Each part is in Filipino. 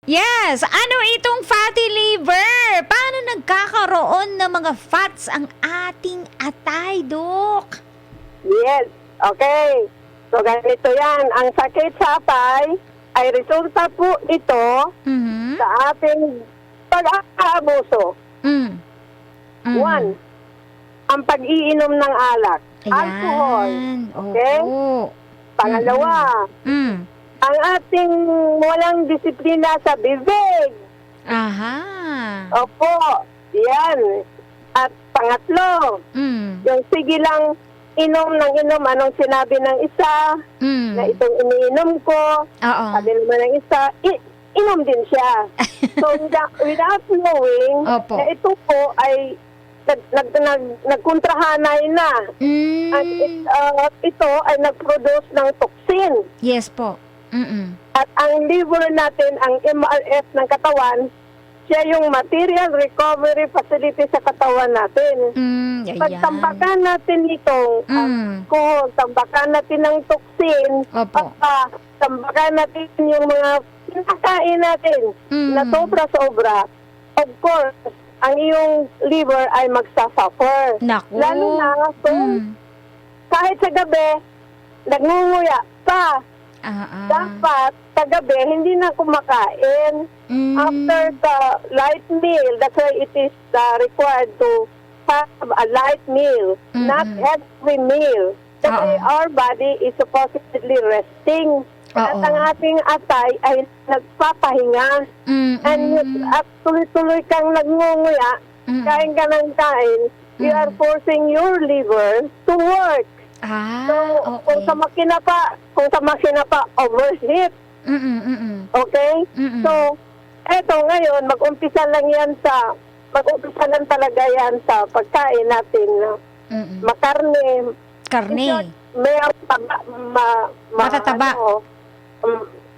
Yes, ano itong fatty liver? Paano nagkakaroon ng mga fats ang ating atay, Dok? Yes. Okay. So, ganito yan. Ang sakit sa atay ay resulta po ito Mhm. sa ating pag-aabuso. Mm. Mhm. One, ang pag-iinom ng alak. Alcohol. Ayan. Okay? Oo. Pangalawa, Mm. ang ating walang disiplina sa bibig. Aha. Opo. Yan. At pangatlo, Mm. yung sige lang inom ng inom anong sinabi ng isa Mm. na itong iniinom ko, Oo. sabi naman ng isa, inom din siya. So without knowing Opo. na ito po ay nagkontrahanay na. At Mm. ito ay nag-produce ng toxin. Yes po. Mm-mm. At ang liver natin, ang MRF ng katawan, siya yung material recovery facility sa katawan natin. Ayan. Pag tambakan natin itong alcohol, tambakan natin ng toxin, Opo. tambakan natin yung mga pinakain natin na sobra-sobra, of course, ang iyong liver ay magsasuffer. Naku. Lalo na kung kahit sa gabi, nagngunguya pa, dapat sa gabi hindi na kumakain. After the light meal, that's why it is required to have a light meal, not every meal. Kasi our body is supposedly resting. At ang ating atay ay nagpapahinga. And at tuloy-tuloy kang nagngunguya, kain ka ng kain, you are forcing your liver to work. So, kung sa makina pa, overheat. Okay? So, eto ngayon, mag-umpisa lang talaga yan sa pagkain natin. Makarne. Karne. May Matataba.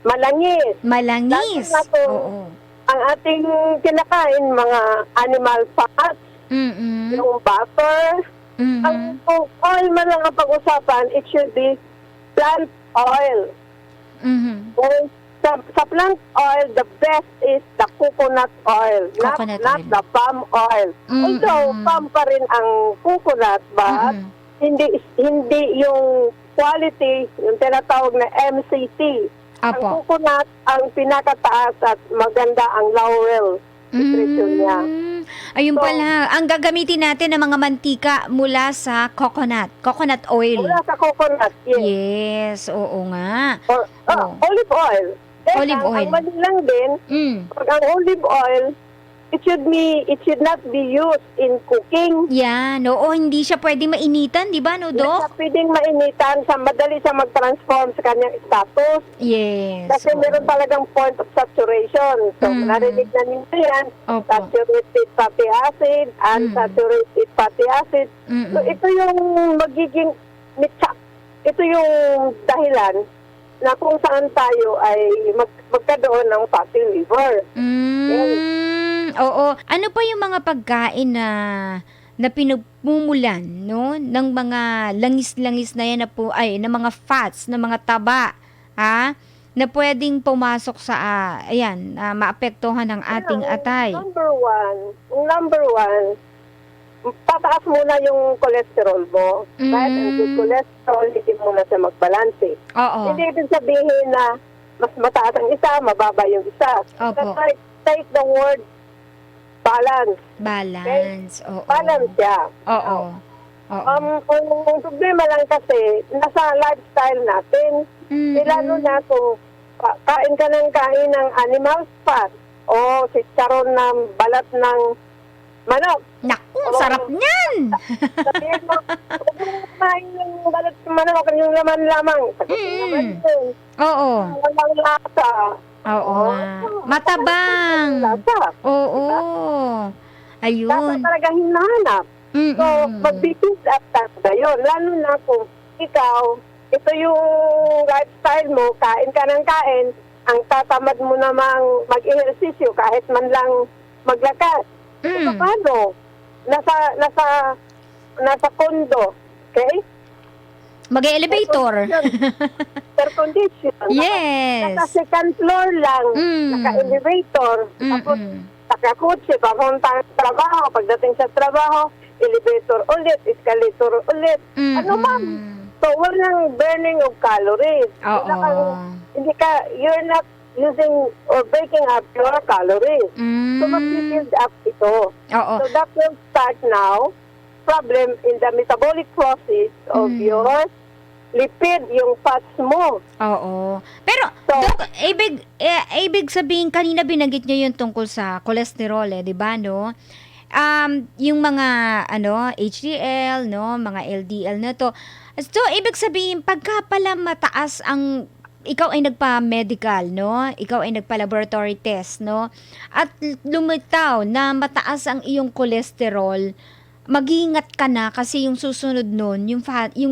Malangis. Malangis. Lalo na to, Oo. ang ating kinakain, mga animal fats, yung butter. Ang kung oil man lang ang pag-usapan, it should be plant oil. Kung sa plant oil, the best is the coconut oil, Coconut not oil. the palm oil. Although, palm pa rin ang coconut, but hindi yung quality, yung tinatawag na MCT. Ang Apo. coconut, ang pinakataas at maganda ang laurel nutrition niya. Ayun So, pala, ang gagamitin natin ng mga mantika mula sa coconut oil. Mula sa coconut, yes. Yes, oo nga. Or, olive oil. Then, Olive oil. Ang mali lang din, pag ang olive oil, it should not be used in cooking. Yan, oo, hindi siya pwedeng mainitan, di ba, no, Hindi Dok? siya pwedeng mainitan, madali siya mag-transform sa kanyang status. Yes. Kasi oo. meron talagang point of saturation. So, narinig na ninyo yan. Opo. Saturated fatty acid, unsaturated fatty acid. So, ito yung magiging mitsak. Ito yung dahilan na kung saan tayo ay magkaroon ng fatty liver. Oo. Ano pa yung mga pagkain na pinagmumulan, no? Ng mga langis-langis na yan na mga fats, na mga taba, na pwedeng pumasok sa, maapektuhan ng ating atay. Number one, tataas muna yung cholesterol mo. Kahit ang good cholesterol, hindi muna siya magbalanse. Oo. Hindi ibig sabihin na mas mataas ang isa, mababa yung isa. Opo. Take the word balance. Balance. Oo. Balance siya. Oo. Oo. Ang problema lang kasi, nasa lifestyle natin. Lalo na kung kain ka ng animal fat o chicharon ng balat ng manok. Naku, sarap niyan! Sabihin mo, huwag mo kumain ng balat ng manok, yung laman lamang. Sabihin naman yun. Oo. Walang lasa. Oo nga. Matabang. Lasa. Oo. Lasa Ayun. talaga hinahanap. So, mag-business at tayo yun. Lalo na kung ikaw, ito yung lifestyle mo, kain ka ng kain, ang tatamad mo namang mag-ehersisyo kahit man lang maglakad. Paano? Nasa kondo, okay? Mag-elevator. Air condition. Yes. Naka second floor lang. Mm. Naka-elevator. Tapos, nakakutsi, papunta sa trabaho. Pagdating sa trabaho, elevator ulit, escalator ulit. Ano ma'am? So, walang burning of calories. Oo. You're not using or breaking up your calories. So, mag-build up ito. Oo. So, that will start now. Problem in the metabolic process of your lipid, yung fats mo. Oo. Pero, So, Dok, ibig sabihin, kanina binanggit nyo yung tungkol sa cholesterol, di ba, no? Yung mga, HDL, no? Mga LDL na to. So, ibig sabihin, pagka pala mataas ikaw ay nagpa-medical, no? Ikaw ay nagpa-laboratory test, no? At lumitaw na mataas ang iyong cholesterol, mag-iingat ka na kasi yung susunod nun, yung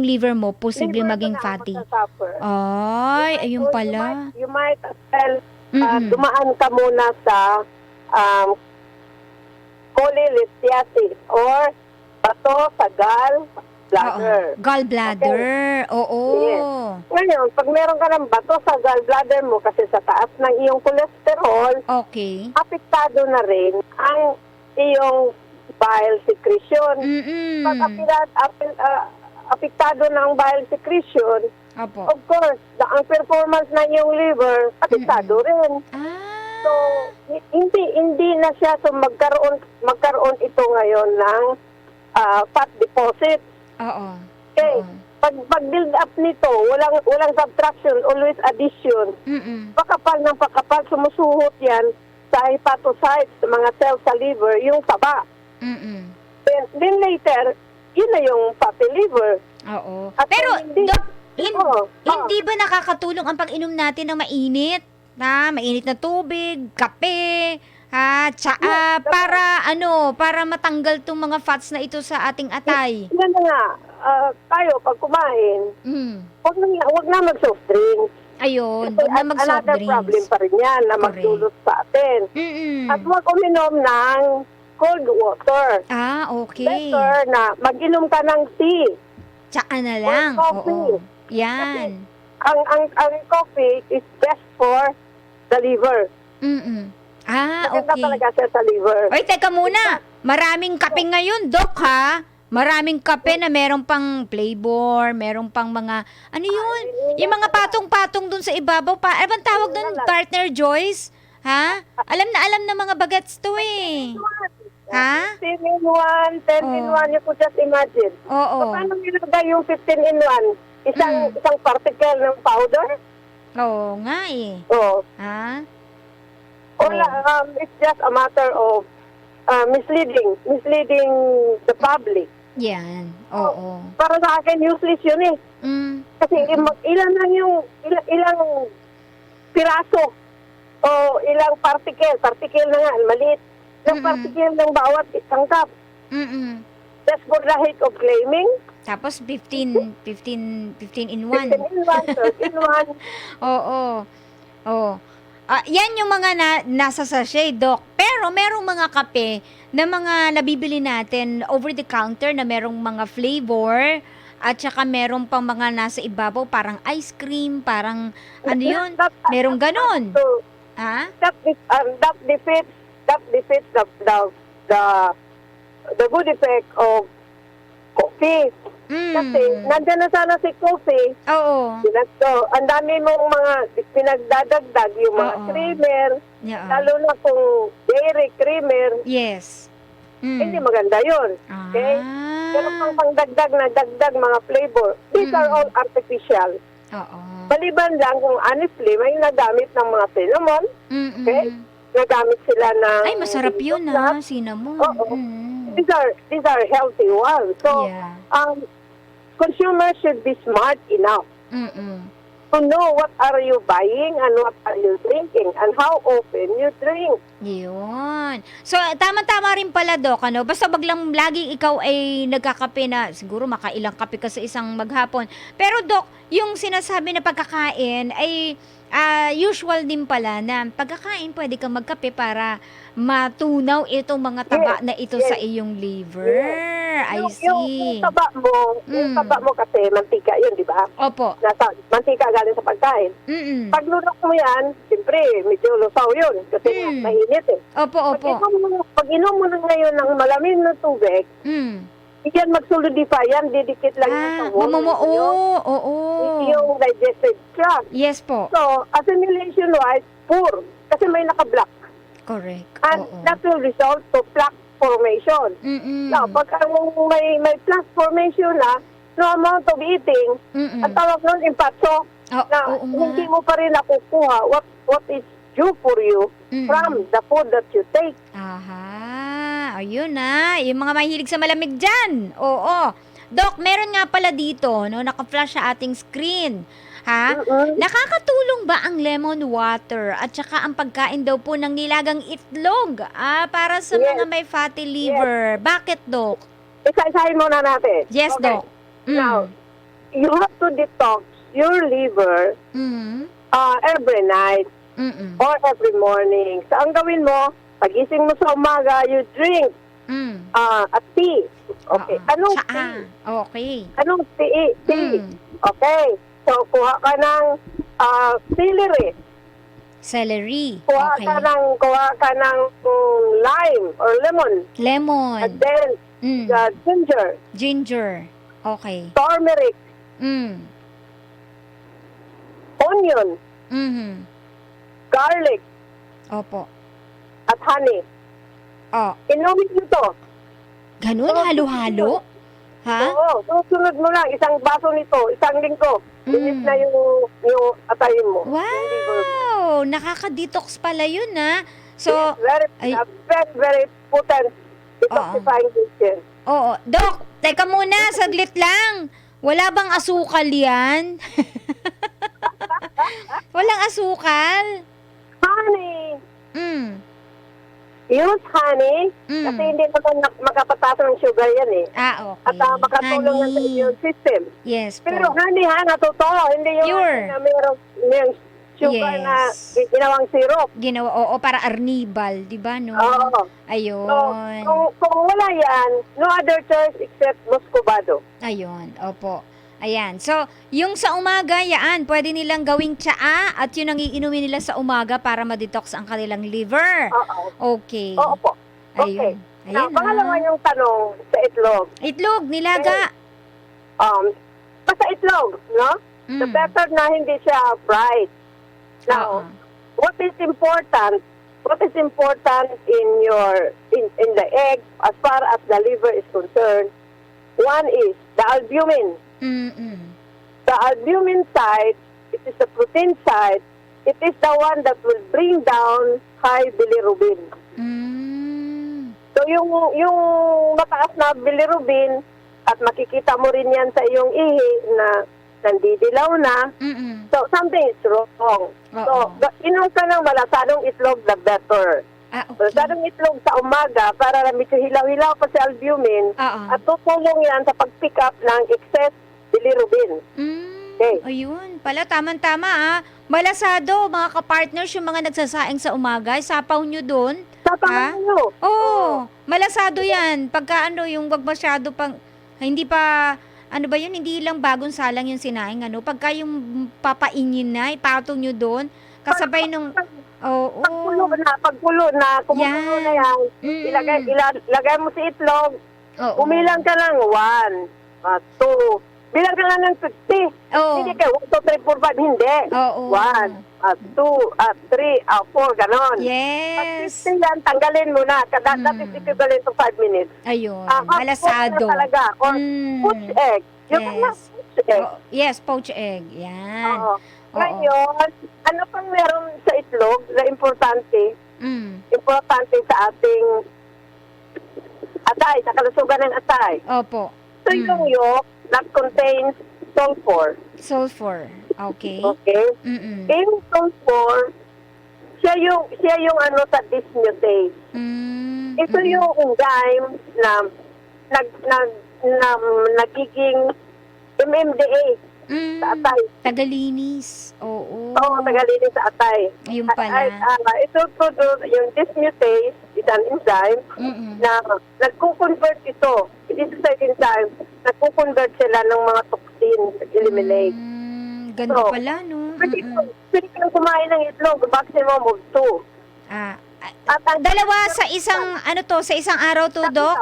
liver mo, posible liver maging na fatty. magsasuffer. Ay, ayun pala. You might as well dumaan ka muna sa cholelithiasis or bato sa gallbladder. Gallbladder. Oo. Yes. Ngayon, pag meron ka ng bato sa gallbladder mo kasi sa taas ng iyong cholesterol, Okay. apektado na rin ang iyong bile secretion. Pag apektado ng bile secretion, Opo. of course, ang performance ng iyong liver, apektado rin. So, hindi na siya. So, magkaroon ito ngayon ng fat deposit. Oo. Okay. Pag-build up nito, walang subtraction, always addition. Pakapal ng pakapal, sumusuhot yan sa hepatocytes, sa mga cells sa liver, yung taba. Then later, yun na yung fatty liver. Oo. At Pero, hindi- Dok, Oo. hindi ba nakakatulong ang pag-inom natin ng mainit? Mainit na tubig, kape, tsaa, para matanggal tong mga fats na ito sa ating atay. Yan na nga, tayo pag kumain, wag na mag-soft drinks. Ayun, huwag na mag-soft Another drinks. problem pa rin yan na Correct. magdulot sa atin. At huwag uminom ng cold water. Okay. Better na mag-inom ka ng tea. Tsaa na lang. coffee. Oo. Yan. Ang coffee is best for the liver. Maganda Okay. talaga siya sa liver. Oy, teka muna. Maraming kape ngayon, Dok, ha? Maraming kape na meron pang flavor, meron pang mga, ano yun? Yung mga patong-patong dun sa ibabaw. Ano bang tawag dun? Partner Joyce? Ha? Alam na mga bagets to eh. Ha? 15 in 1, 10 in 1, you could just imagine. Oo. Paano nilagay yung 15 in 1? Isang particle ng powder? Oo nga eh. Oo. Ha? It's just a matter of misleading the public. Yan. Oo. Para sa akin, useless yun eh. Kasi ilan lang yung, ilang piraso o ilang particle na nga, maliit. Ilang particle ng bawat isang cup. Just for the heck of claiming. Tapos 15 in 1. 15 in 1, 13 in 1. Oo. Yan yung mga nasa sachet, Doc. Pero merong mga kape na mga nabibili natin over the counter na merong mga flavor at saka merong pang mga nasa ibabaw parang ice cream, parang ano yun, merong ganon. So, Ha? that defeats the good effect of coffee. Kasi nandyan na sana si coffee. Oo. So, ang dami mong mga pinagdadagdag, yung mga creamer, Yeah. lalo na kung dairy creamer, Yes. hindi maganda yun. Okay? Pero pang dagdag na dagdag mga flavor, these are all artificial. Oo. Maliban lang kung honestly, may nagamit ng mga cinnamon, okay? Nagamit sila ng... Ay, masarap yun cinnamon. Oo. These are healthy ones. So, Yeah. consumers should be smart enough to know what are you buying and what are you drinking and how often you drink. Yun. So, tama-tama rin pala, Doc, ano? Basta baglang laging ikaw ay nagkakape na, siguro makailang kape ka sa isang maghapon. Pero, Doc, yung sinasabi na pagkakain ay usual din pala na pagkakain pwede kang magkape para matunaw itong mga taba na ito sa iyong liver. I Yung see. taba mo kasi mantika yun, di ba? Opo. Mantika galing sa pagkain. Mm. Pag lunok mo yan, siyempre, medyo lusaw yun kasi mainit eh. Opo. Pag inom mo na ngayon ng malamig na tubig, yan mag-solidify yan, didikit lang yung sa wall. Oo. Yung digestive tract. Yes po. So, assimilation-wise, poor. Kasi may naka-block. Correct. And Oo. that will result to plaque formation. Now, pag may plaque formation na, no amount of eating, ang tawag nun, impatso, na Oo nga. hindi mo pa rin nakukuha what is due for you from the food that you take. Aha. Ayun na. Yung mga mahilig sa malamig dyan. Oo. Doc, meron nga pala dito, no? Naka-flash sa ating screen. Ha? Nakakatulong ba ang lemon water at saka ang pagkain daw po ng nilagang itlog para sa mga may fatty liver? Bakit, Doc? Isa-isahin muna natin. Yes, Okay. Doc. Now, you have to detox your liver every night or every morning. So, ang gawin mo, pagising mo sa umaga, you drink a tea. Okay. Anong tea? Okay. Anong tea? Tea. Okay. So, kuha ka ng celery. Kuha ka ng lime or lemon. And then, Ginger. Okay. Turmeric. Onion. Garlic. Opo. At honey. Inumin mo to. Ganun, halo-halo? Ha? Oo. Susunod mo lang. Isang baso nito. Isang linggo. Inis na yung atayin mo. Wow! Nakaka-detox pala yun, ha? So, very, very potent detoxifying agent. Oo. Doc, teka muna, saglit lang. Wala bang asukal yan? Walang asukal? Honey. Use honey kasi hindi naman makapataas ng sugar yan eh. Okay. At makatulong yan sa immune system. Yes po. Pero honey na totoo. Hindi yung Pure. Na mayroong sugar na ginawang syrup. Oo, para arnibal, di ba, no? Oo. Ayun. So, kung wala yan, no other choice except muscovado. Ayun, opo. Ayan. So, yung sa umaga, yan, pwede nilang gawing tsaa at yun ang iinumin nila sa umaga para ma-detox ang kanilang liver. Oo. Okay. Oo po. Okay. Ayun. Now, pangalawa yung tanong sa itlog. Itlog, nilaga. Basta itlog, no? The better na hindi siya fried. Now, what is important in in the egg as far as the liver is concerned? One is the albumin. The albumin side, it is the protein side. It is the one that will bring down high bilirubin. So yung mataas na bilirubin at makikita mo rin yan sa iyong ihi na nandidilaw na. So something is wrong. So inom ka ng malasadong itlog, the better. Okay. Malasadong itlog sa umaga para medyo hilaw-hilaw pa si albumin at tutulong yan sa pag-pick up ng excess bilirubin. Okay. Ayun, pala tama-tama Malasado, mga kapartners, yung mga nagsasaing sa umaga, sapaw nyo doon. Sapaw nyo? Oo, malasado yan. Pagka yung wag masyado pang, hindi pa, hindi lang bagong salang yung sinaing, pagka yung papainin na, ipatong nyo doon, kasabay nung, Pagpulo na, kumukulo na yan, ilagay mo si itlog, umilang ka lang, 1, 2, bilang ka lang ng 50. Hindi kayo, 1, 2, 3, 4, 5, hindi. 1, 2, 3, 4, ganon. Yes. At 50 yan, tanggalin mo na. That is equivalent to 5 minutes. Ayun, malasado. Talaga. Or poached egg. Yung poached egg. Yes, poached egg. Yan. Ngayon, ano pang meron sa itlog na importante? Importante sa ating atay, sa kalusugan ng atay. Opo. So yung yolk that contains sulfur. Sulfur. Okay. Okay? Yung sulfur, siya yung sa dismutase. Ito yung enzyme na nagiging MMDA sa atay. Tagalinis. Oo. Oo, tagalinis sa atay. Ayun pala. Ito yung dismutase is an enzyme na nagko-convert ito it is a certain time, nagko-convert sila ng mga toxin, eliminate. Ganda So, pala, no? Pwede kang kumain ng itlog, maximum of 2. Ah, At ang dalawa sa isang, sa isang araw to, Dok?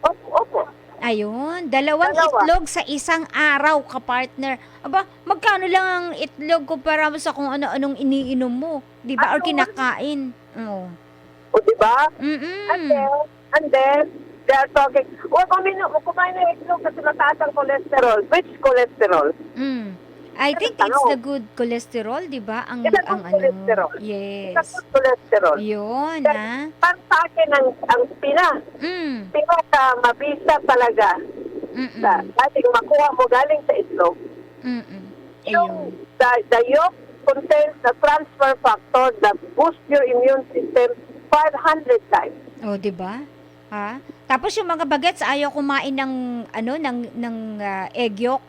Opo. Ayun, dalawang Dalawa. itlog sa isang araw, ka-partner. Aba, magkano lang ang itlog kumpara mo sa kung ano-anong iniinom mo? Di ba? Or kinakain? Oo. O, diba? Mm-mm. And then, they are talking, kumain ng itlog kasi mataas ang cholesterol. Which cholesterol? I think it's the good cholesterol, di ba? Ang It's a good cholesterol. Yes. It's a good cholesterol. Yun, Then, ha? para sa akin, ang pinaka mabisa talaga sa dating makuha mo galing sa itlog. Ayun. Yung the yolk contains the transfer factor that boosts your immune system 500 times. Oh, 'di ba? Ha? Tapos yung mga bagets ayaw kumain ng egg yolk,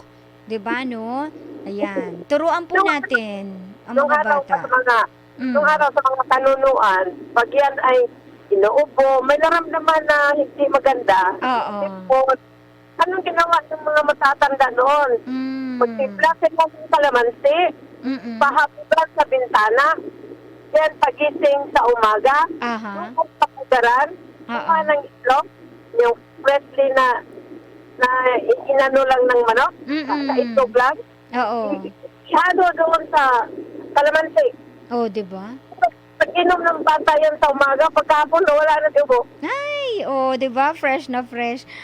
'di ba, no? Ayan. Turuan po natin ang Nung mga araw bata. nung araw sa mga kanunuan, pag yan ay inuubo, may naramdaman na hindi maganda. Oo. Tipos, anong ginawa ng mga matatanda noon? Magtipla sila ng kalamansi, pahapugan sa bintana, yan pagising sa umaga, yung papugaran, kuha ng itlog, yung freshly na inano lang ng manok, sa itlog lang, Oo. shadow doon sa kalamansi. Oh, 'di ba? Pag inom ng bata yan sa umaga, pagkapon wala na dugo. Ay, 'di ba? Fresh na fresh.